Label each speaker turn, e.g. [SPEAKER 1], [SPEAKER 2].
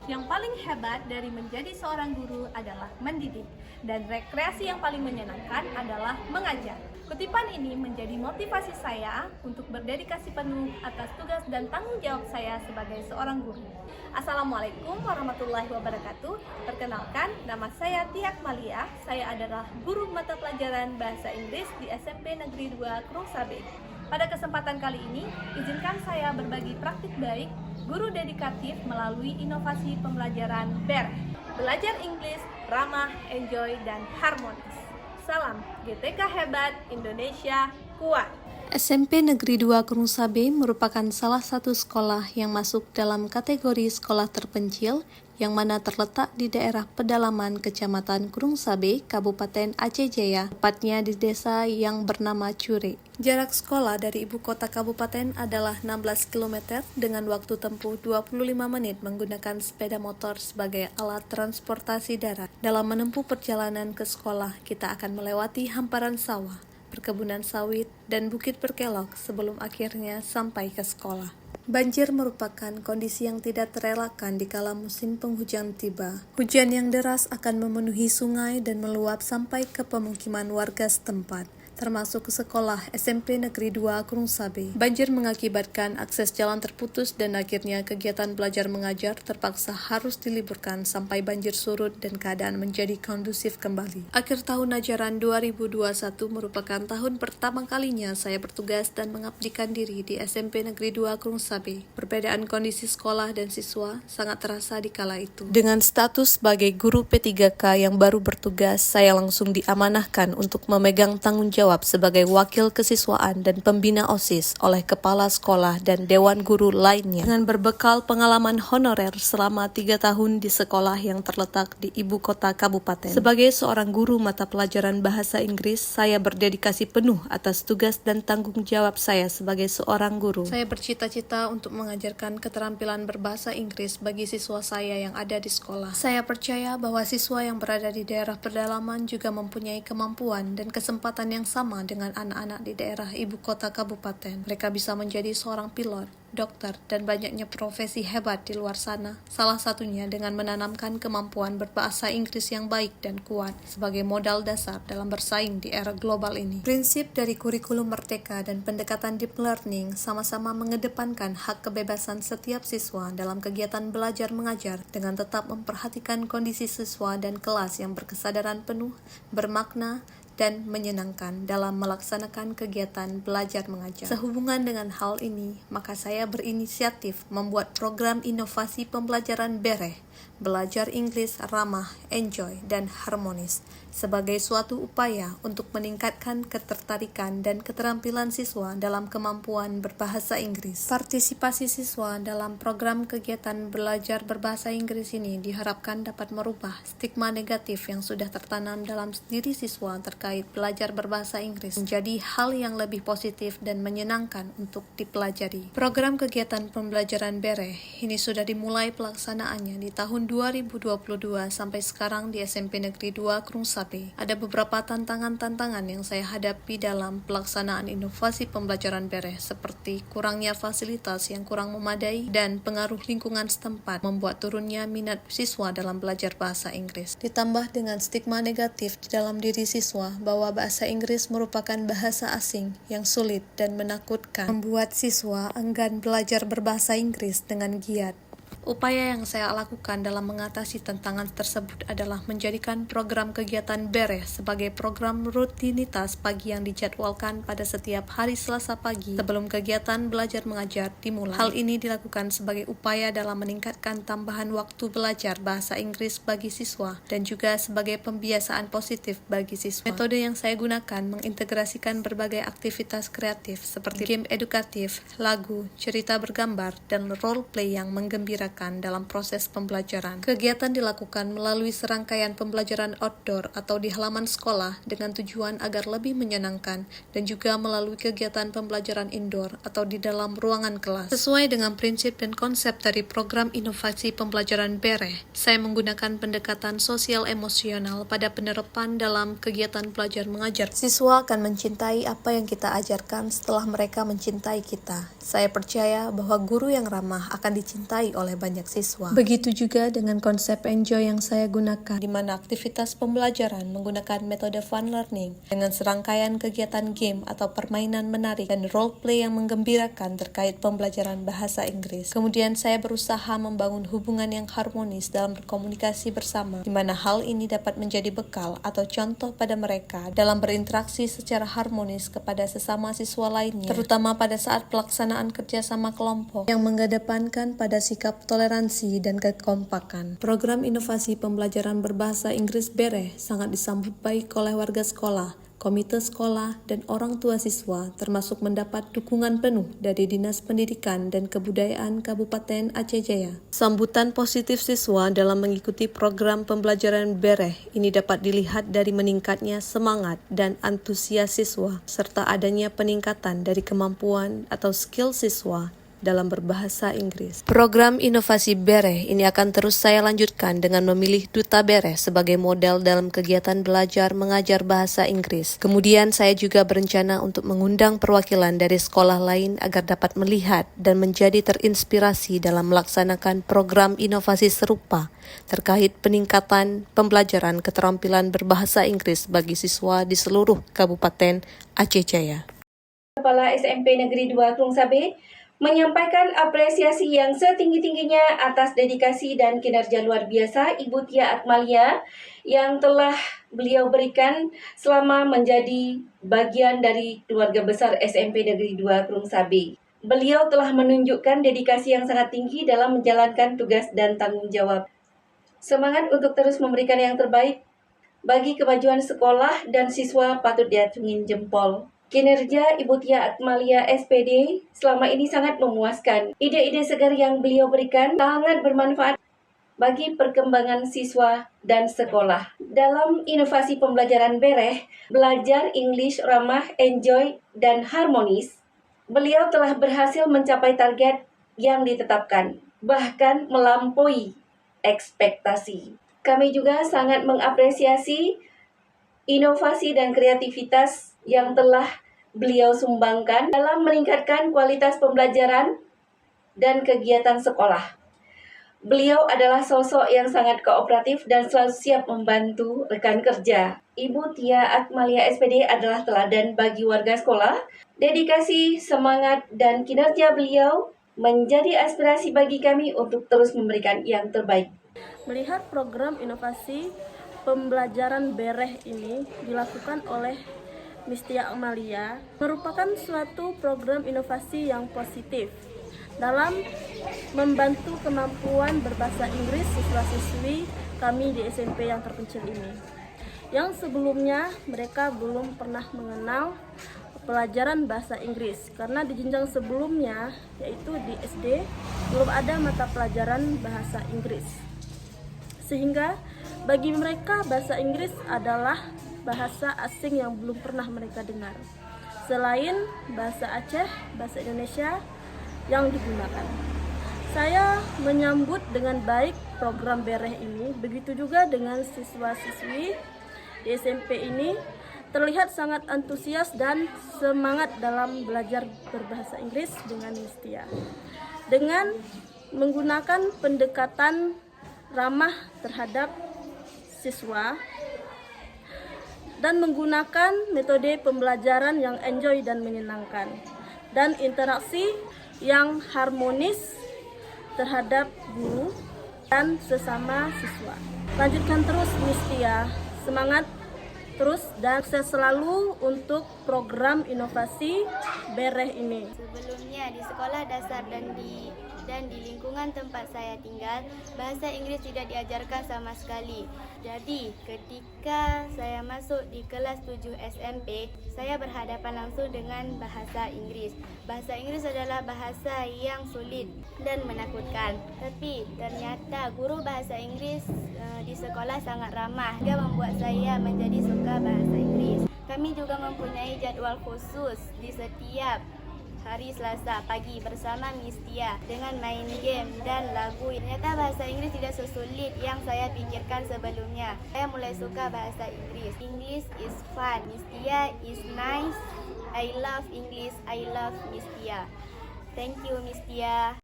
[SPEAKER 1] Yang paling hebat dari menjadi seorang guru adalah mendidik, dan rekreasi yang paling menyenangkan adalah mengajar. Kutipan ini menjadi motivasi saya untuk berdedikasi penuh atas tugas dan tanggung jawab saya sebagai seorang guru. Assalamualaikum warahmatullahi wabarakatuh. Perkenalkan, nama saya Tia Akmalia. Saya adalah guru mata pelajaran Bahasa Inggris di SMP Negeri 2 Krungsabe. Pada kesempatan kali ini, izinkan saya berbagi praktik baik guru dedikatif melalui inovasi pembelajaran BER. Belajar Inggris, ramah, enjoy, dan harmonis. Salam GTK hebat, Indonesia kuat.
[SPEAKER 2] SMP Negeri 2 Krungsabe merupakan salah satu sekolah yang masuk dalam kategori sekolah terpencil yang mana terletak di daerah pedalaman Kecamatan Krungsabe, Kabupaten Aceh Jaya, tepatnya di desa yang bernama Cure. Jarak sekolah dari ibu kota kabupaten adalah 16 km dengan waktu tempuh 25 menit menggunakan sepeda motor sebagai alat transportasi darat. Dalam menempuh perjalanan ke sekolah, kita akan melewati hamparan sawah, perkebunan sawit, dan bukit berkelok sebelum akhirnya sampai ke sekolah. Banjir merupakan kondisi yang tidak terelakkan dikala musim penghujan tiba. Hujan yang deras akan memenuhi sungai dan meluap sampai ke pemukiman warga setempat, termasuk ke sekolah SMP Negeri 2 Krungsabe. Banjir mengakibatkan akses jalan terputus dan akhirnya kegiatan belajar mengajar terpaksa harus diliburkan sampai banjir surut dan keadaan menjadi kondusif kembali. Akhir tahun ajaran 2021 merupakan tahun pertama kalinya saya bertugas dan mengabdikan diri di SMP Negeri 2 Krungsabe. Perbedaan kondisi sekolah dan siswa sangat terasa di kala itu. Dengan status sebagai guru P3K yang baru bertugas, saya langsung diamanahkan untuk memegang tanggung jawab sebagai wakil kesiswaan dan pembina OSIS oleh kepala sekolah dan dewan guru lainnya. Dengan berbekal pengalaman honorer selama 3 tahun di sekolah yang terletak di ibu kota kabupaten. Sebagai seorang guru mata pelajaran bahasa Inggris, saya berdedikasi penuh atas tugas dan tanggung jawab saya sebagai seorang guru. Saya bercita-cita untuk mengajarkan keterampilan berbahasa Inggris bagi siswa saya yang ada di sekolah. Saya percaya bahwa siswa yang berada di daerah pedalaman juga mempunyai kemampuan dan kesempatan yang sama dengan anak-anak di daerah ibu kota kabupaten. Mereka bisa menjadi seorang pilot, dokter, dan banyaknya profesi hebat di luar sana. Salah satunya dengan menanamkan kemampuan berbahasa Inggris yang baik dan kuat sebagai modal dasar dalam bersaing di era global ini. Prinsip dari kurikulum Merdeka dan pendekatan deep learning sama-sama mengedepankan hak kebebasan setiap siswa dalam kegiatan belajar mengajar dengan tetap memperhatikan kondisi siswa dan kelas yang berkesadaran penuh, bermakna, dan menyenangkan dalam melaksanakan kegiatan belajar mengajar. Sehubungan dengan hal ini, maka saya berinisiatif membuat program inovasi pembelajaran BERE, Belajar Inggris Ramah, Enjoy, dan Harmonis, sebagai suatu upaya untuk meningkatkan ketertarikan dan keterampilan siswa dalam kemampuan berbahasa Inggris. Partisipasi siswa dalam program kegiatan belajar berbahasa Inggris ini diharapkan dapat merubah stigma negatif yang sudah tertanam dalam diri siswa terkait belajar berbahasa Inggris menjadi hal yang lebih positif dan menyenangkan untuk dipelajari. Program kegiatan pembelajaran BERE ini sudah dimulai pelaksanaannya di tahun 2022 sampai sekarang di SMP Negeri 2 Krungsabe. Ada beberapa tantangan-tantangan yang saya hadapi dalam pelaksanaan inovasi pembelajaran BERE, seperti kurangnya fasilitas yang kurang memadai dan pengaruh lingkungan setempat membuat turunnya minat siswa dalam belajar bahasa Inggris. Ditambah dengan stigma negatif di dalam diri siswa bahwa bahasa Inggris merupakan bahasa asing yang sulit dan menakutkan, membuat siswa enggan belajar berbahasa Inggris dengan giat. Upaya yang saya lakukan dalam mengatasi tantangan tersebut adalah menjadikan program kegiatan BERE sebagai program rutinitas pagi yang dijadwalkan pada setiap hari Selasa pagi sebelum kegiatan belajar mengajar dimulai. Hal ini dilakukan sebagai upaya dalam meningkatkan tambahan waktu belajar bahasa Inggris bagi siswa dan juga sebagai pembiasaan positif bagi siswa. Metode yang saya gunakan mengintegrasikan berbagai aktivitas kreatif seperti game edukatif, lagu, cerita bergambar, dan role play yang menggembirakan dalam proses pembelajaran. Kegiatan dilakukan melalui serangkaian pembelajaran outdoor atau di halaman sekolah dengan tujuan agar lebih menyenangkan, dan juga melalui kegiatan pembelajaran indoor atau di dalam ruangan kelas. Sesuai dengan prinsip dan konsep dari program inovasi pembelajaran BERE, saya menggunakan pendekatan sosial emosional pada penerapan dalam kegiatan belajar mengajar. Siswa akan mencintai apa yang kita ajarkan setelah mereka mencintai kita. Saya percaya bahwa guru yang ramah akan dicintai oleh banyak siswa. Begitu juga dengan konsep Enjoy yang saya gunakan, di mana aktivitas pembelajaran menggunakan metode fun learning dengan serangkaian kegiatan game atau permainan menarik dan role play yang menggembirakan terkait pembelajaran bahasa Inggris. Kemudian saya berusaha membangun hubungan yang harmonis dalam berkomunikasi bersama, di mana hal ini dapat menjadi bekal atau contoh pada mereka dalam berinteraksi secara harmonis kepada sesama siswa lainnya, terutama pada saat pelaksanaan kerjasama kelompok yang mengedepankan pada sikap toleransi dan kekompakan. Program inovasi pembelajaran berbahasa Inggris BEREH sangat disambut baik oleh warga sekolah, komite sekolah, dan orang tua siswa, termasuk mendapat dukungan penuh dari Dinas Pendidikan dan Kebudayaan Kabupaten Aceh Jaya. Sambutan positif siswa dalam mengikuti program pembelajaran BEREH ini dapat dilihat dari meningkatnya semangat dan antusias siswa, serta adanya peningkatan dari kemampuan atau skill siswa dalam berbahasa Inggris. Program inovasi BEREH ini akan terus saya lanjutkan dengan memilih Duta BEREH sebagai model dalam kegiatan belajar mengajar bahasa Inggris. Kemudian saya juga berencana untuk mengundang perwakilan dari sekolah lain agar dapat melihat dan menjadi terinspirasi dalam melaksanakan program inovasi serupa terkait peningkatan pembelajaran keterampilan berbahasa Inggris bagi siswa di seluruh Kabupaten Aceh Jaya.
[SPEAKER 3] Kepala SMP Negeri 2 Krungsabe menyampaikan apresiasi yang setinggi-tingginya atas dedikasi dan kinerja luar biasa Ibu Tia Akmalia yang telah beliau berikan selama menjadi bagian dari keluarga besar SMP Negeri 2 Krungsabe. Beliau telah menunjukkan dedikasi yang sangat tinggi dalam menjalankan tugas dan tanggung jawab. Semangat untuk terus memberikan yang terbaik bagi kemajuan sekolah dan siswa patut diacungin jempol. Kinerja Ibu Tia Akmalia SPD selama ini sangat memuaskan. Ide-ide segar yang beliau berikan sangat bermanfaat bagi perkembangan siswa dan sekolah. Dalam inovasi pembelajaran BEREH, belajar English ramah, enjoy, dan harmonis, beliau telah berhasil mencapai target yang ditetapkan, bahkan melampaui ekspektasi. Kami juga sangat mengapresiasi inovasi dan kreativitas yang telah beliau sumbangkan dalam meningkatkan kualitas pembelajaran dan kegiatan sekolah. Beliau adalah sosok yang sangat kooperatif dan selalu siap membantu rekan kerja. Ibu Tia Akmalia SPD adalah teladan bagi warga sekolah. Dedikasi, semangat, dan kinerja beliau menjadi aspirasi bagi kami untuk terus memberikan yang terbaik.
[SPEAKER 4] Melihat program inovasi pembelajaran BEREH ini dilakukan oleh Miss Tia Akmalia merupakan suatu program inovasi yang positif dalam membantu kemampuan berbahasa Inggris siswa-siswi kami di SMP yang terpencil ini. Yang sebelumnya mereka belum pernah mengenal pelajaran bahasa Inggris karena di jenjang sebelumnya yaitu di SD belum ada mata pelajaran bahasa Inggris. Sehingga bagi mereka bahasa Inggris adalah bahasa asing yang belum pernah mereka dengar. Selain bahasa Aceh, bahasa Indonesia yang digunakan. Saya menyambut dengan baik program BEREH ini, begitu juga dengan siswa-siswi di SMP ini terlihat sangat antusias dan semangat dalam belajar berbahasa Inggris dengan Miss Tia. Dengan menggunakan pendekatan ramah terhadap siswa dan menggunakan metode pembelajaran yang enjoy dan menyenangkan dan interaksi yang harmonis terhadap guru dan sesama siswa. Lanjutkan terus Miss Tia, semangat terus dan sukses selalu untuk program inovasi BEREH ini.
[SPEAKER 5] Sebelumnya di sekolah dasar dan di lingkungan tempat saya tinggal, bahasa Inggris tidak diajarkan sama sekali. Jadi, ketika saya masuk di kelas 7 SMP, saya berhadapan langsung dengan bahasa Inggris. Bahasa Inggris adalah bahasa yang sulit dan menakutkan. Tapi ternyata guru bahasa Inggris di sekolah sangat ramah hingga membuat saya menjadi suka bahasa Inggris. Kami juga mempunyai jadwal khusus di setiap hari Selasa pagi bersama Miss Tia dengan main game dan lagu. Ternyata bahasa Inggris tidak sesulit yang saya pikirkan sebelumnya. Saya mulai suka bahasa Inggris. English is fun. Miss Tia is nice. I love English. I love Miss Tia. Thank you Miss Tia.